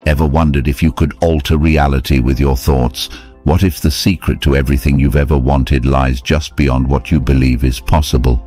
Ever wondered if you could alter reality with your thoughts? What if the secret to everything you've ever wanted lies just beyond what you believe is possible?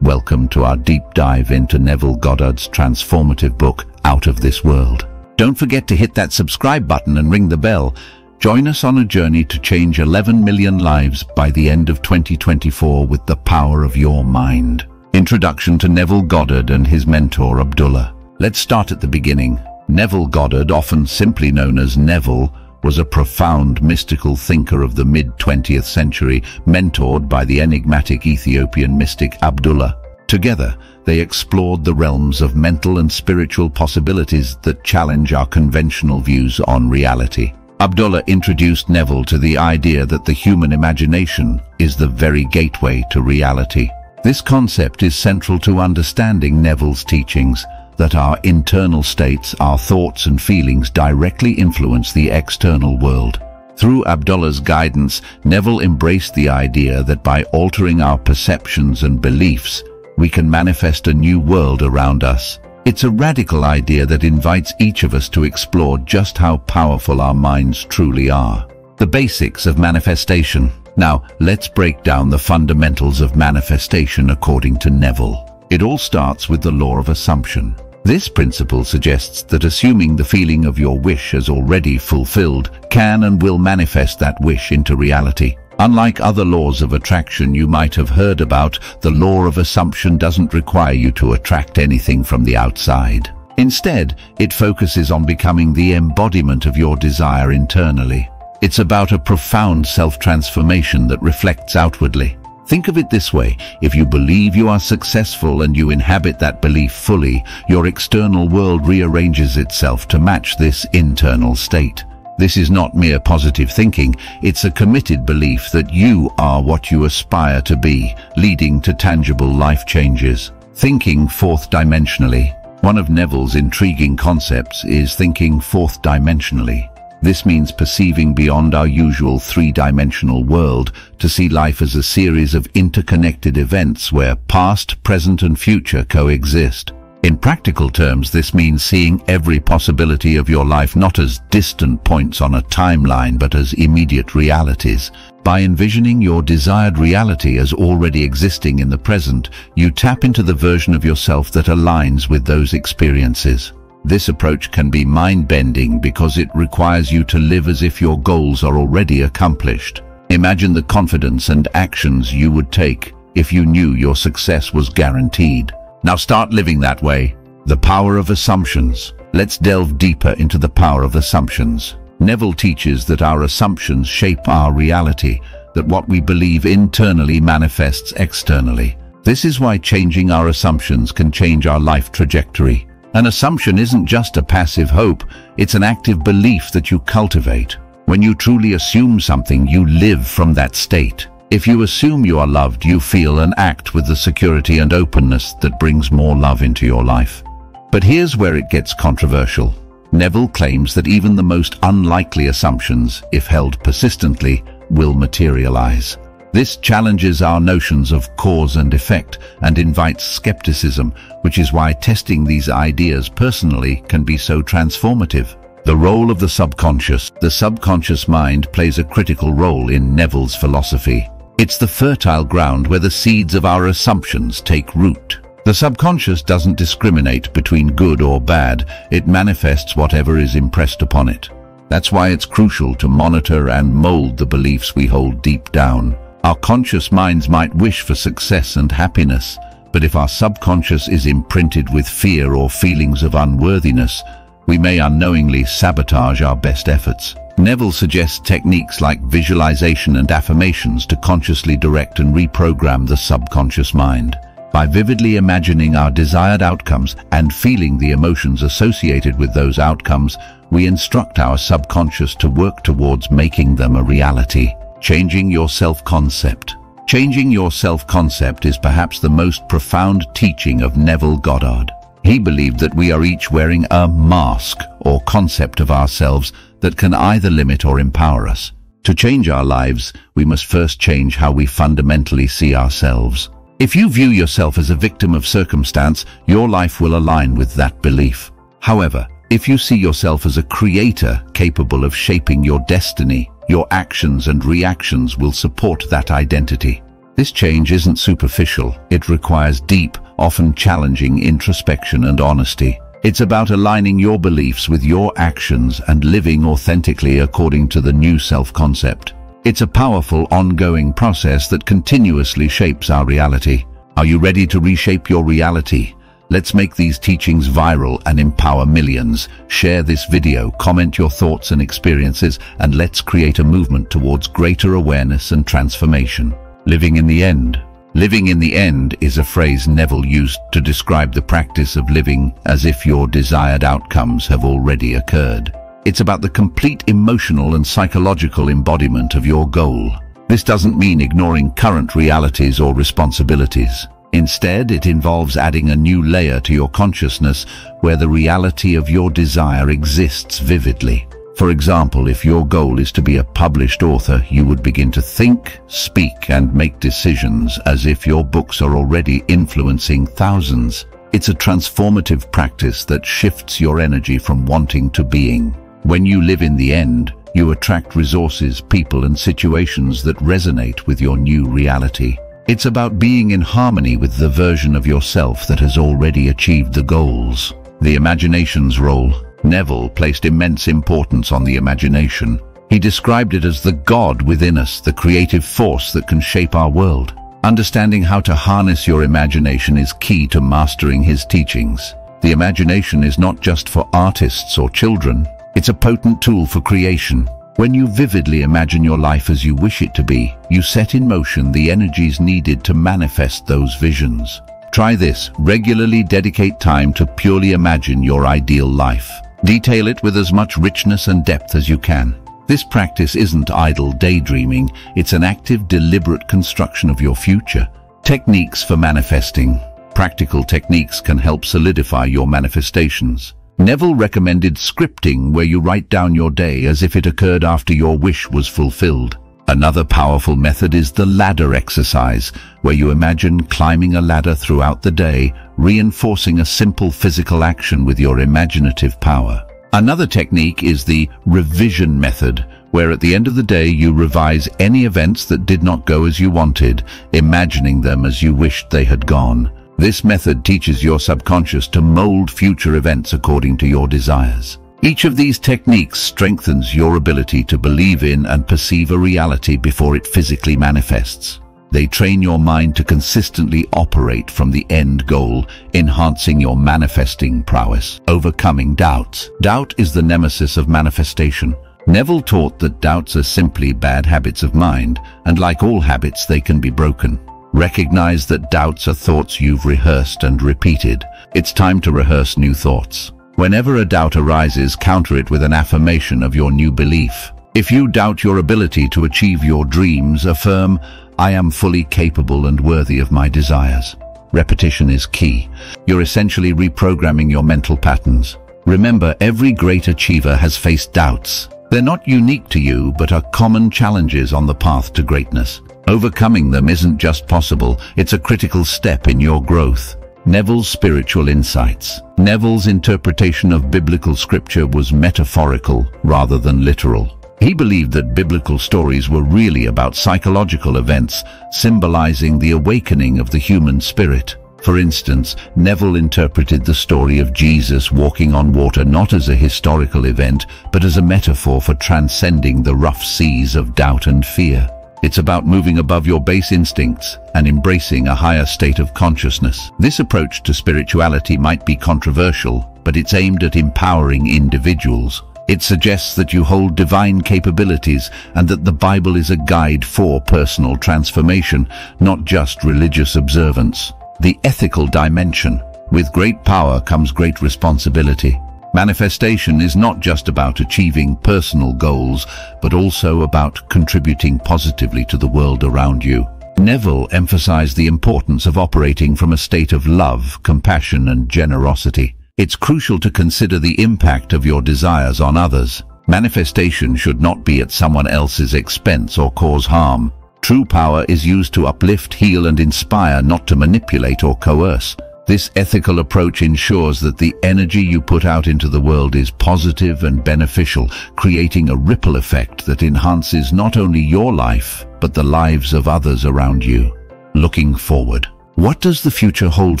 Welcome to our deep dive into Neville Goddard's transformative book, Out of This World. Don't forget to hit that subscribe button and ring the bell. Join us on a journey to change 11 million lives by the end of 2024 with the power of your mind. Introduction to Neville Goddard and his mentor Abdullah. Let's start at the beginning. Neville Goddard, often simply known as Neville, was a profound mystical thinker of the mid-20th century, mentored by the enigmatic Ethiopian mystic Abdullah. Together, they explored the realms of mental and spiritual possibilities that challenge our conventional views on reality. Abdullah introduced Neville to the idea that the human imagination is the very gateway to reality. This concept is central to understanding Neville's teachings, that our internal states, our thoughts and feelings directly influence the external world. Through Abdullah's guidance, Neville embraced the idea that by altering our perceptions and beliefs, we can manifest a new world around us. It's a radical idea that invites each of us to explore just how powerful our minds truly are. The basics of manifestation. Now, let's break down the fundamentals of manifestation according to Neville. It all starts with the law of assumption. This principle suggests that assuming the feeling of your wish as already fulfilled can and will manifest that wish into reality. Unlike other laws of attraction you might have heard about, the law of assumption doesn't require you to attract anything from the outside. Instead, it focuses on becoming the embodiment of your desire internally. It's about a profound self-transformation that reflects outwardly. Think of it this way: if you believe you are successful and you inhabit that belief fully, your external world rearranges itself to match this internal state. This is not mere positive thinking, it's a committed belief that you are what you aspire to be, leading to tangible life changes. Thinking fourth dimensionally. One of Neville's intriguing concepts is thinking fourth dimensionally. This means perceiving beyond our usual three-dimensional world to see life as a series of interconnected events where past, present and future coexist. In practical terms, this means seeing every possibility of your life not as distant points on a timeline but as immediate realities. By envisioning your desired reality as already existing in the present, you tap into the version of yourself that aligns with those experiences. This approach can be mind-bending because it requires you to live as if your goals are already accomplished. Imagine the confidence and actions you would take if you knew your success was guaranteed. Now start living that way. The power of assumptions. Let's delve deeper into the power of assumptions. Neville teaches that our assumptions shape our reality, that what we believe internally manifests externally. This is why changing our assumptions can change our life trajectory. An assumption isn't just a passive hope, it's an active belief that you cultivate. When you truly assume something, you live from that state. If you assume you are loved, you feel and act with the security and openness that brings more love into your life. But here's where it gets controversial. Neville claims that even the most unlikely assumptions, if held persistently, will materialize. This challenges our notions of cause and effect and invites skepticism, which is why testing these ideas personally can be so transformative. The role of the subconscious. The subconscious mind plays a critical role in Neville's philosophy. It's the fertile ground where the seeds of our assumptions take root. The subconscious doesn't discriminate between good or bad, it manifests whatever is impressed upon it. That's why it's crucial to monitor and mold the beliefs we hold deep down. Our conscious minds might wish for success and happiness, but if our subconscious is imprinted with fear or feelings of unworthiness, we may unknowingly sabotage our best efforts. Neville suggests techniques like visualization and affirmations to consciously direct and reprogram the subconscious mind. By vividly imagining our desired outcomes and feeling the emotions associated with those outcomes, we instruct our subconscious to work towards making them a reality. Changing your self-concept. Changing your self-concept is perhaps the most profound teaching of Neville Goddard. He believed that we are each wearing a mask or concept of ourselves that can either limit or empower us. To change our lives, we must first change how we fundamentally see ourselves. If you view yourself as a victim of circumstance, your life will align with that belief. However, If you see yourself as a creator capable of shaping your destiny, your actions and reactions will support that identity. This change isn't superficial. It requires deep, often challenging introspection and honesty. It's about aligning your beliefs with your actions and living authentically according to the new self-concept. It's a powerful, ongoing process that continuously shapes our reality. Are you ready to reshape your reality? Let's make these teachings viral and empower millions. Share this video, comment your thoughts and experiences, and let's create a movement towards greater awareness and transformation. Living in the end. Living in the end is a phrase Neville used to describe the practice of living as if your desired outcomes have already occurred. It's about the complete emotional and psychological embodiment of your goal. This doesn't mean ignoring current realities or responsibilities. Instead, it involves adding a new layer to your consciousness where the reality of your desire exists vividly. For example, if your goal is to be a published author, you would begin to think, speak, and make decisions as if your books are already influencing thousands. It's a transformative practice that shifts your energy from wanting to being. When you live in the end, you attract resources, people, and situations that resonate with your new reality. It's about being in harmony with the version of yourself that has already achieved the goals. The imagination's role. Neville placed immense importance on the imagination. He described it as the God within us, the creative force that can shape our world. Understanding how to harness your imagination is key to mastering his teachings. The imagination is not just for artists or children. It's a potent tool for creation. When you vividly imagine your life as you wish it to be, you set in motion the energies needed to manifest those visions. Try this. Regularly dedicate time to purely imagine your ideal life. Detail it with as much richness and depth as you can. This practice isn't idle daydreaming, it's an active, deliberate construction of your future. Techniques for manifesting. Practical techniques can help solidify your manifestations. Neville recommended scripting, where you write down your day as if it occurred after your wish was fulfilled. Another powerful method is the ladder exercise, where you imagine climbing a ladder throughout the day, reinforcing a simple physical action with your imaginative power. Another technique is the revision method, where at the end of the day you revise any events that did not go as you wanted, imagining them as you wished they had gone. This method teaches your subconscious to mold future events according to your desires. Each of these techniques strengthens your ability to believe in and perceive a reality before it physically manifests. They train your mind to consistently operate from the end goal, enhancing your manifesting prowess. Overcoming doubts. Doubt is the nemesis of manifestation. Neville taught that doubts are simply bad habits of mind, and like all habits, they can be broken. Recognize that doubts are thoughts you've rehearsed and repeated. It's time to rehearse new thoughts. Whenever a doubt arises, counter it with an affirmation of your new belief. If you doubt your ability to achieve your dreams, affirm, "I am fully capable and worthy of my desires." Repetition is key. You're essentially reprogramming your mental patterns. Remember, every great achiever has faced doubts. They're not unique to you, but are common challenges on the path to greatness. Overcoming them isn't just possible, it's a critical step in your growth. Neville's spiritual insights. Neville's interpretation of biblical scripture was metaphorical rather than literal. He believed that biblical stories were really about psychological events, symbolizing the awakening of the human spirit. For instance, Neville interpreted the story of Jesus walking on water not as a historical event, but as a metaphor for transcending the rough seas of doubt and fear. It's about moving above your base instincts and embracing a higher state of consciousness. This approach to spirituality might be controversial, but it's aimed at empowering individuals. It suggests that you hold divine capabilities and that the Bible is a guide for personal transformation, not just religious observance. The ethical dimension. With great power comes great responsibility. Manifestation is not just about achieving personal goals, but also about contributing positively to the world around you. Neville emphasized the importance of operating from a state of love, compassion, and generosity. It's crucial to consider the impact of your desires on others. Manifestation should not be at someone else's expense or cause harm. True power is used to uplift, heal, and inspire, not to manipulate or coerce. This ethical approach ensures that the energy you put out into the world is positive and beneficial, creating a ripple effect that enhances not only your life, but the lives of others around you. Looking forward. What does the future hold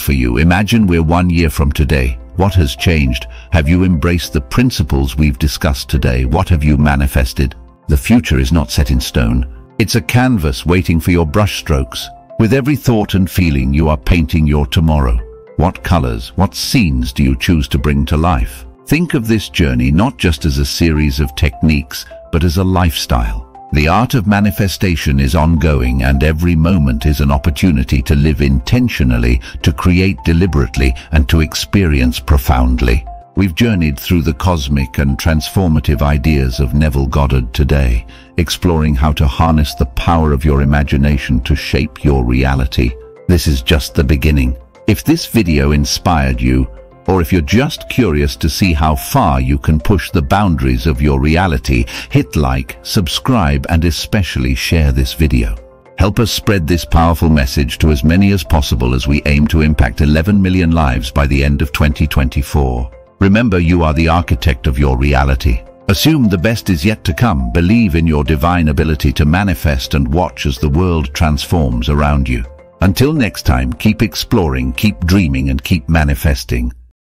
for you? Imagine we're 1 year from today. What has changed? Have you embraced the principles we've discussed today? What have you manifested? The future is not set in stone. It's a canvas waiting for your brushstrokes. With every thought and feeling, you are painting your tomorrow. What colors, what scenes do you choose to bring to life? Think of this journey not just as a series of techniques, but as a lifestyle. The art of manifestation is ongoing, and every moment is an opportunity to live intentionally, to create deliberately, and to experience profoundly. We've journeyed through the cosmic and transformative ideas of Neville Goddard today, exploring how to harness the power of your imagination to shape your reality. This is just the beginning. If this video inspired you, or if you're just curious to see how far you can push the boundaries of your reality, hit like, subscribe, and especially share this video. Help us spread this powerful message to as many as possible as we aim to impact 11 million lives by the end of 2024. Remember, you are the architect of your reality. Assume the best is yet to come, believe in your divine ability to manifest, and watch as the world transforms around you. Until next time, keep exploring, keep dreaming, and keep manifesting.